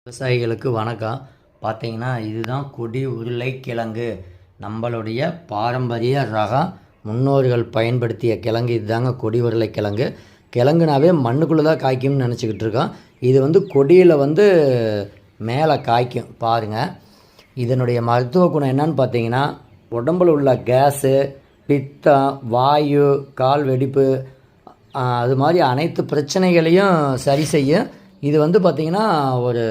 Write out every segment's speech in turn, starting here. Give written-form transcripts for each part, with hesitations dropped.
விவசாயிகளுக்கு வணக்கம். பார்த்தீங்கன்னா இதுதான் கொடி உருளைக்கிழங்கு. நம்மளுடைய பாரம்பரிய ரகம், முன்னோர்கள் பயன்படுத்திய கிழங்கு இதுதாங்க கொடி உருளைக்கிழங்கு. கிழங்குனாவே மண்ணுக்குள்ளே தான் காய்க்கும்னு நினச்சிக்கிட்டு இருக்கோம். இது கொடியில் மேலே காய்க்கும் பாருங்கள். இதனுடைய மருத்துவ குணம் என்னன்னு பார்த்தீங்கன்னா, உடம்பில் உள்ள கேஸு, பித்தம், வாயு, கால் வெடிப்பு, அது மாதிரி அனைத்து பிரச்சனைகளையும் சரி செய்யும். இது பார்த்திங்கன்னா ஒரு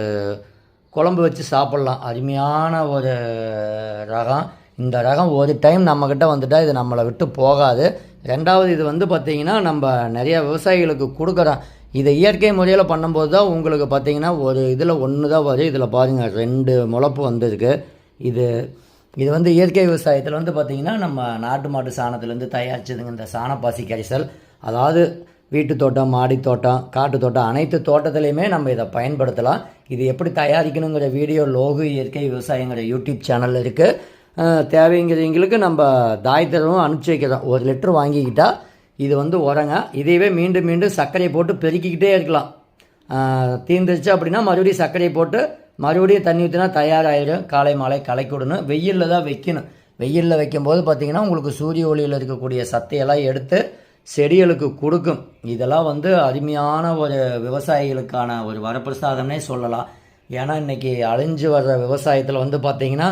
குழம்பு வச்சு சாப்பிட்லாம். அருமையான ஒரு ரகம். இந்த ரகம் ஒரு டைம் நம்மக்கிட்ட வந்துட்டால் இது நம்மளை விட்டு போகாது. ரெண்டாவது இது பார்த்திங்கன்னா நம்ம நிறையா விவசாயிகளுக்கு கொடுக்குறோம். இதை இயற்கை முறையில் பண்ணும்போது தான் உங்களுக்கு பார்த்திங்கன்னா ஒரு இதில் ஒன்று தான் வரும். இதில் பாருங்கள் 2 முளைப்பு வந்திருக்கு. இது இயற்கை விவசாயத்தில் பார்த்திங்கன்னா நம்ம நாட்டு மாட்டு சாணத்துலேருந்து தயாரிச்சதுங்க இந்த சாணப்பாசி கரைசல். அதாவது வீட்டு தோட்டம், மாடி தோட்டம், காட்டு தோட்டம், அனைத்து தோட்டத்துலேயுமே நம்ம இதை பயன்படுத்தலாம். இது எப்படி தயாரிக்கணுங்கிற வீடியோ லோகு இயற்கை விவசாயங்கிற யூடியூப் சேனலில் இருக்குது. தேவைங்கிறவங்களுக்கு நம்ம தாயத்தரவும் அனுப்பிச்சி வைக்கிறோம். 1 லிட்டர் வாங்கிக்கிட்டால் இது உரங்க. இதையவே மீண்டும் மீண்டும் சர்க்கரையை போட்டு பெருக்கிக்கிட்டே இருக்கலாம். தீர்ந்துருச்சு அப்படின்னா மறுபடியும் சர்க்கரையை போட்டு மறுபடியும் தண்ணி ஊற்றினா தயாராகிடும். காலை மாலை கலக்கி விடணும். வெயிலில் தான் வைக்கணும். வெயிலில் வைக்கும்போது பார்த்திங்கன்னா உங்களுக்கு சூரிய ஒளியில் இருக்கக்கூடிய சத்தையெல்லாம் எடுத்து செடிகளுக்கு கொடுக்கும். இதெல்லாம் அருமையான ஒரு விவசாயிகளுக்கான ஒரு வரப்பிரசாதம்னே சொல்லலாம். ஏன்னா இன்றைக்கி அழிஞ்சு வர்ற விவசாயத்தில் பார்த்திங்கன்னா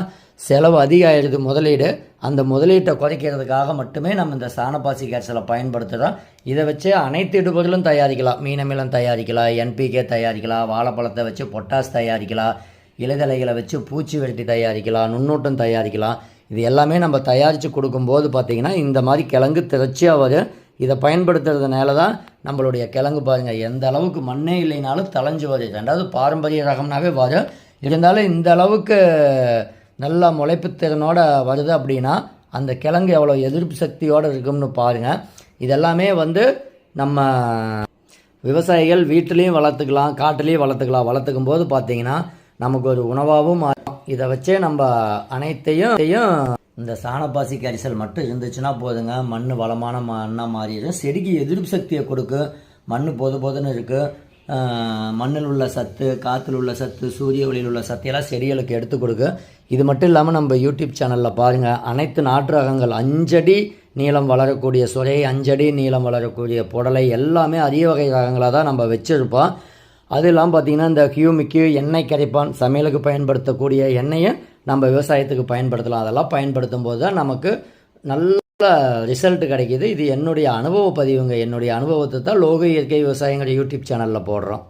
செலவு அதிகமாகிடுது முதலீடு. அந்த முதலீட்டை குறைக்கிறதுக்காக மட்டுமே நம்ம இந்த சாணப்பாசி கரைசலை பயன்படுத்துகிறோம். இதை வச்சு அனைத்து இடுபொருளும் தயாரிக்கலாம். மீனமிலம் தயாரிக்கலாம், என்பிகே தயாரிக்கலாம், வாழைப்பழத்தை வச்சு பொட்டாஸ் தயாரிக்கலாம், இலைதலைகளை வச்சு பூச்சி வெட்டி தயாரிக்கலாம், நுண்ணூட்டம் தயாரிக்கலாம். இது எல்லாமே நம்ம தயாரித்து கொடுக்கும்போது பார்த்திங்கன்னா இந்த மாதிரி கிழங்கு திரட்சியாக வரும். இதை பயன்படுத்துறதுனால தான் நம்மளுடைய கிழங்கு பாருங்கள் எந்த அளவுக்கு மண்ணே இல்லைனாலும் தளைஞ்சு வருது. ரெண்டாவது பாரம்பரிய ரகம்னாவே வரும். இருந்தாலும் இந்த அளவுக்கு நல்லா முளைப்பு திறனோடு வருது அப்படின்னா அந்த கிழங்கு எவ்வளோ எதிர்ப்பு சக்தியோடு இருக்கும்னு பாருங்கள். இதெல்லாமே நம்ம விவசாயிகள் வீட்டிலையும் வளர்த்துக்கலாம், காட்டிலையும் வளர்த்துக்கலாம். வளர்த்துக்கும் போது பார்த்திங்கன்னா நமக்கு ஒரு உணவாகவும் இதை வச்சே நம்ம அனைத்தையும் இந்த சாணப்பாசி கரிசல் மட்டும் இருந்துச்சுன்னா போதுங்க. மண் வளமான மண்ணாக மாறிடும். செடிக்கு எதிர்ப்பு சக்தியை கொடுக்கும். மண் போதுன்னு இருக்குது. மண்ணில் உள்ள சத்து, காற்றுல உள்ள சத்து, சூரிய ஒளியில் உள்ள சத்தையெல்லாம் செடிகளுக்கு எடுத்து கொடுக்கும். இது மட்டும் இல்லாமல் நம்ம யூடியூப் சேனலில் பாருங்கள், அனைத்து நாட்டு ரகங்கள் 5 அடி நீளம் வளரக்கூடிய சுரை, 5 அடி நீளம் வளரக்கூடிய புடலை எல்லாமே அரிய வகை ரகங்களாக தான் நம்ம வச்சுருப்போம். அது இல்லாமல் பார்த்திங்கன்னா இந்த கியூமிக்கு எண்ணெய் கரைப்பான், சமையலுக்கு பயன்படுத்தக்கூடிய எண்ணெயை நம்ம விவசாயத்துக்கு பயன்படுத்தலாம். அதெல்லாம் பயன்படுத்தும் போது தான் நமக்கு நல்ல ரிசல்ட் கிடைக்கிது. இது என்னுடைய அனுபவ பதிவுங்க. என்னுடைய அனுபவத்தை தான் லோக இயற்கை விவசாயங்கிற யூடியூப் சேனலில் போடுறோம்.